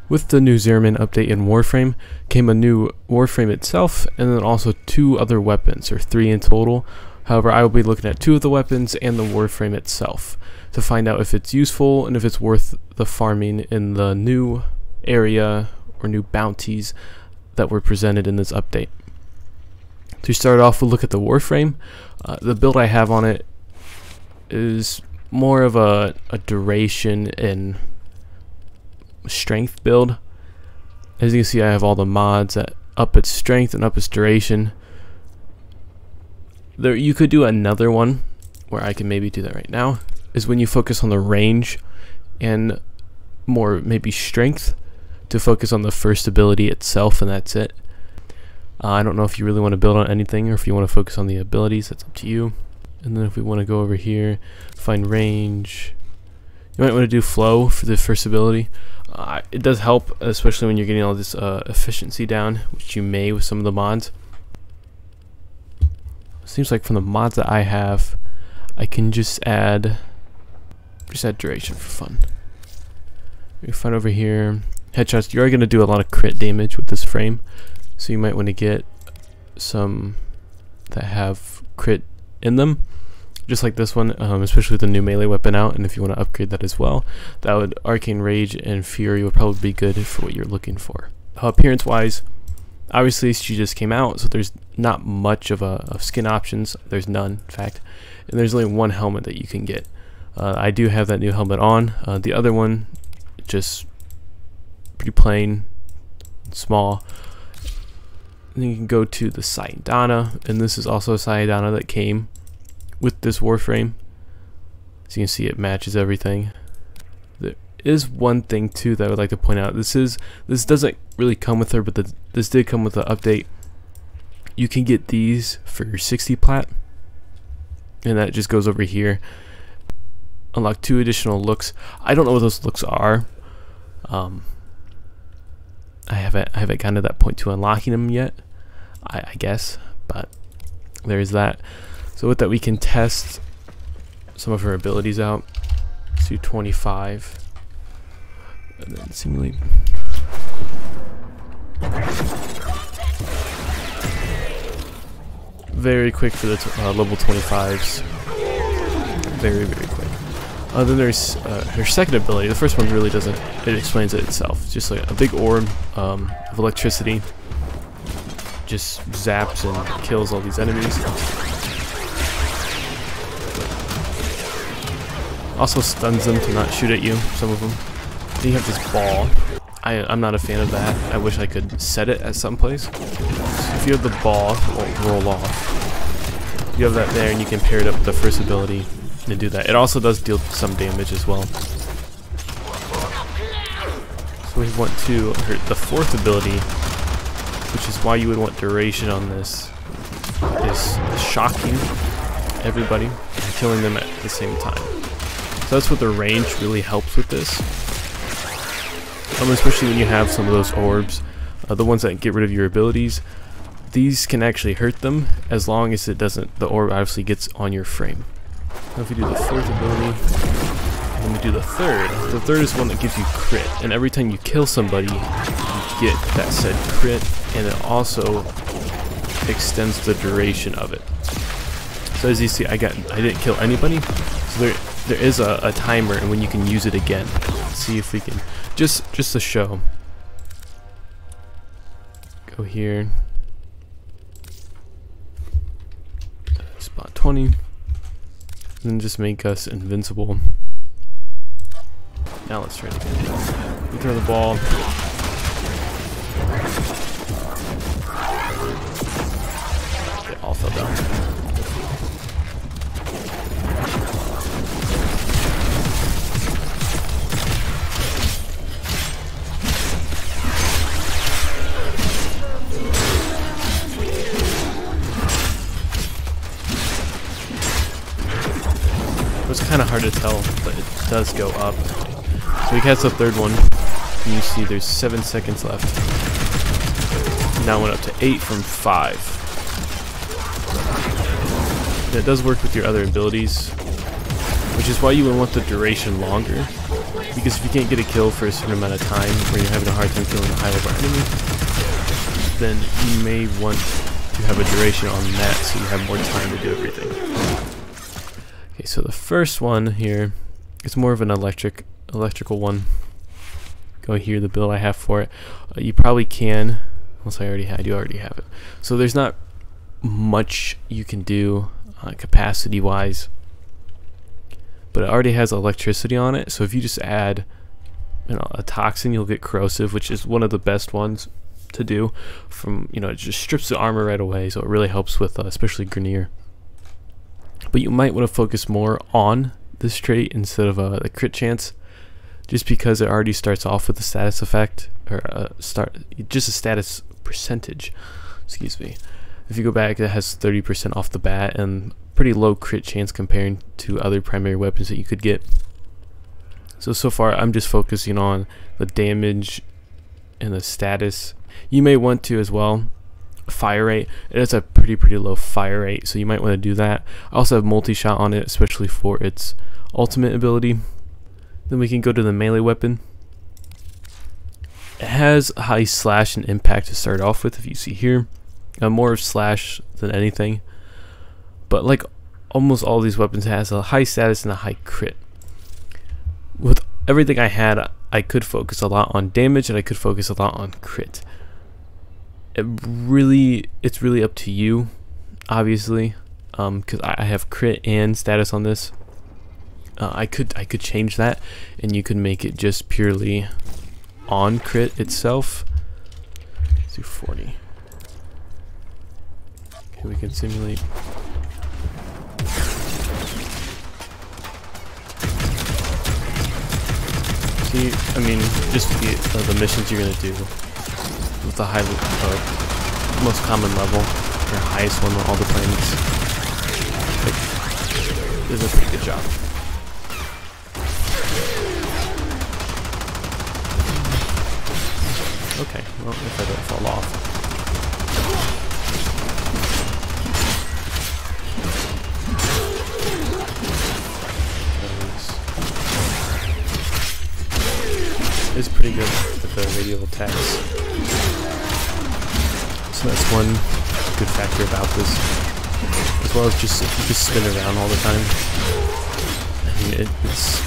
With the new Zimmerman update in Warframe came a new Warframe itself, and then also 2 other weapons, or 3 in total. However, I will be looking at 2 of the weapons and the Warframe itself to find out if it's useful and if it's worth the farming in the new area or new bounties that were presented in this update. To start off, we'll look at the Warframe. The build I have on it is more of a duration and strength build. As you can see, I have all the mods that up its strength and up its duration. There, you could do another one where I can maybe do that right now, is when you focus on the range and more maybe strength to focus on the first ability itself, and that's it. I don't know if you really want to build on anything or if you want to focus on the abilities. That's up to you. And then if we want to go over here, find range, you might want to do flow for the first ability. It does help, especially when you're getting all this efficiency down, which you may with some of the mods. Seems like from the mods that I have, I can just add duration for fun. You find over here headshots. You're going to do a lot of crit damage with this frame, so you might want to get some that have crit in them, just like this one, especially with the new melee weapon out. And if you want to upgrade that as well, that would Arcane Rage and Fury would probably be good for what you're looking for. Appearance wise, obviously she just came out, so there's not much of skin options. There's none, in fact, and there's only 1 helmet that you can get. I do have that new helmet on. The other one, just pretty plain, small. And then you can go to the Saidana, and this is also a Saidana that came with this Warframe. As you can see, it matches everything. There is one thing too that I would like to point out. This doesn't really come with her, but this did come with the update. You can get these for your 60 plat, and that just goes over here. Unlock 2 additional looks. I don't know what those looks are. I haven't gotten to that point to unlocking them yet, I guess, but there's that. So with that, we can test some of her abilities out. Let's do 25 and then simulate. Very quick for the level 25s. Very quick. Then there's her second ability. The first one really doesn't, it explains it itself. It's just like a big orb of electricity. Just zaps and kills all these enemies. Also stuns them to not shoot at you, some of them. Then you have this ball. I'm not a fan of that. I wish I could set it at some place. So if you have the ball, it won't roll off. You have that there, and you can pair it up with the first ability to do that. It also does deal some damage as well. So we want to hurt the 4th ability, which is why you would want duration on this, is shocking everybody and killing them at the same time. So that's what the range really helps with this. Especially when you have some of those orbs, the ones that get rid of your abilities. These can actually hurt them as long as it doesn't, the orb obviously gets on your frame. Now if we do the 4th ability, and then we do the 3rd. The 3rd is one that gives you crit, and every time you kill somebody, you get that said crit, and it also extends the duration of it. So as you see, I didn't kill anybody, so there is a timer and when you can use it again. Let's see if we can, just to show. Go here. Spot 20. And then just make us invincible. Now let's try it again. We throw the ball. They all fell down. It's kind of hard to tell, but it does go up. So we cast the 3rd one, and you see there's 7 seconds left. Now went up to 8 from 5. That does work with your other abilities, which is why you would want the duration longer. because if you can't get a kill for a certain amount of time, or you're having a hard time killing a high level enemy, then you may want to have a duration on that so you have more time to do everything. Okay, so the first one here is more of an electrical one. Go here, the build I have for it. You probably can, unless I do already have it. So there's not much you can do capacity wise, but it already has electricity on it. So if you just add, a toxin, you'll get corrosive, which is one of the best ones to do. From it just strips the armor right away, so it really helps with especially Grineer. But you might want to focus more on this trait instead of the crit chance, just because it already starts off with a status effect, or just a status percentage. Excuse me. If you go back, it has 30% off the bat and pretty low crit chance comparing to other primary weapons that you could get. So far I'm just focusing on the damage and the status. You may want to as well fire rate. It has a pretty low fire rate, so you might want to do that. I also have multi-shot on it, especially for its ultimate ability. Then we can go to the melee weapon. It has high slash and impact to start off with, if you see here. More of slash than anything, but like almost all these weapons, it has a high status and a high crit. With everything I had, I could focus a lot on damage and I could focus a lot on crit. It's really up to you, obviously, because I have crit and status on this. I could change that, and you could make it just purely on crit itself. Let's do 40. Okay, we can simulate. See, I mean, just the missions you're gonna do with the most common level, or highest one on all the planets, like, does a pretty good job. Okay, well, if I don't fall off. It's pretty good with the radial attacks. So that's one good factor about this. As well as just, if you just spin around all the time. I mean, it's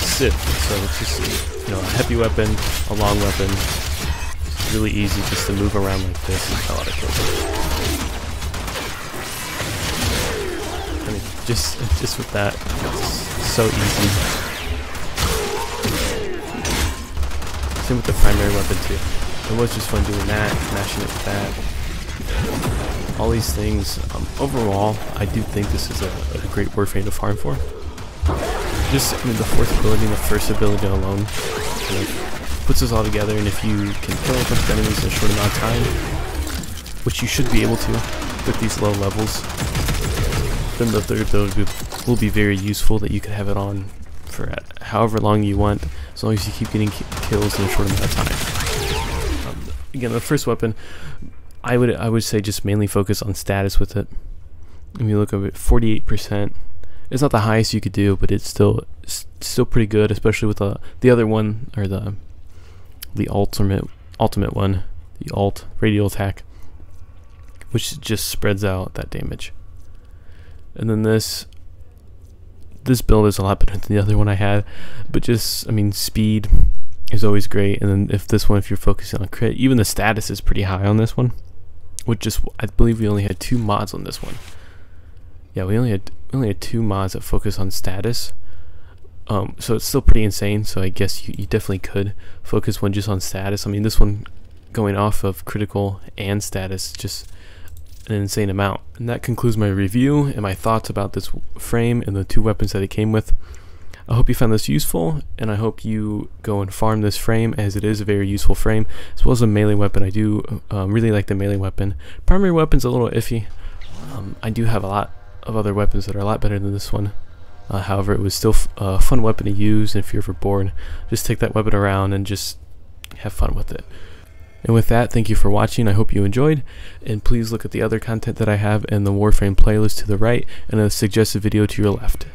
Sith, so it's just, a heavy weapon, a long weapon. It's really easy just to move around like this and a lot of kills. I mean, just with that, it's so easy. Same with the primary weapon too. It was just fun doing that, mashing it with that. All these things. Overall, I do think this is a great Warframe to farm for. Just, the fourth ability and the first ability alone puts us all together, and if you can kill a bunch of enemies in a short amount of time, which you should be able to with these low levels, then the third ability will be very useful, that you can have it on for however long you want, as long as you keep getting kills in a short amount of time. Again, the first weapon, I would say just mainly focus on status with it. If you look at it, 48%. It's not the highest you could do, but it's still pretty good, especially with the other one, or the ultimate one, the alt radial attack, which just spreads out that damage. And then this build is a lot better than the other one I had, but just, speed is always great. And then if you're focusing on crit, even the status is pretty high on this one, which is, I believe we only had 2 mods on this one. Yeah, we only had 2 mods that focus on status. So it's still pretty insane, so I guess you definitely could focus one just on status. This one going off of critical and status, just an insane amount. And that concludes my review and my thoughts about this frame and the 2 weapons that it came with. I hope you found this useful, and I hope you go and farm this frame, as it is a very useful frame, as well as a melee weapon. I do really like the melee weapon. Primary weapon's a little iffy. I do have a lot of other weapons that are a lot better than this one. However, it was still a fun weapon to use, and if you're ever bored, just take that weapon around and just have fun with it. And with that, thank you for watching. I hope you enjoyed, and please look at the other content that I have in the Warframe playlist to the right, and a suggested video to your left.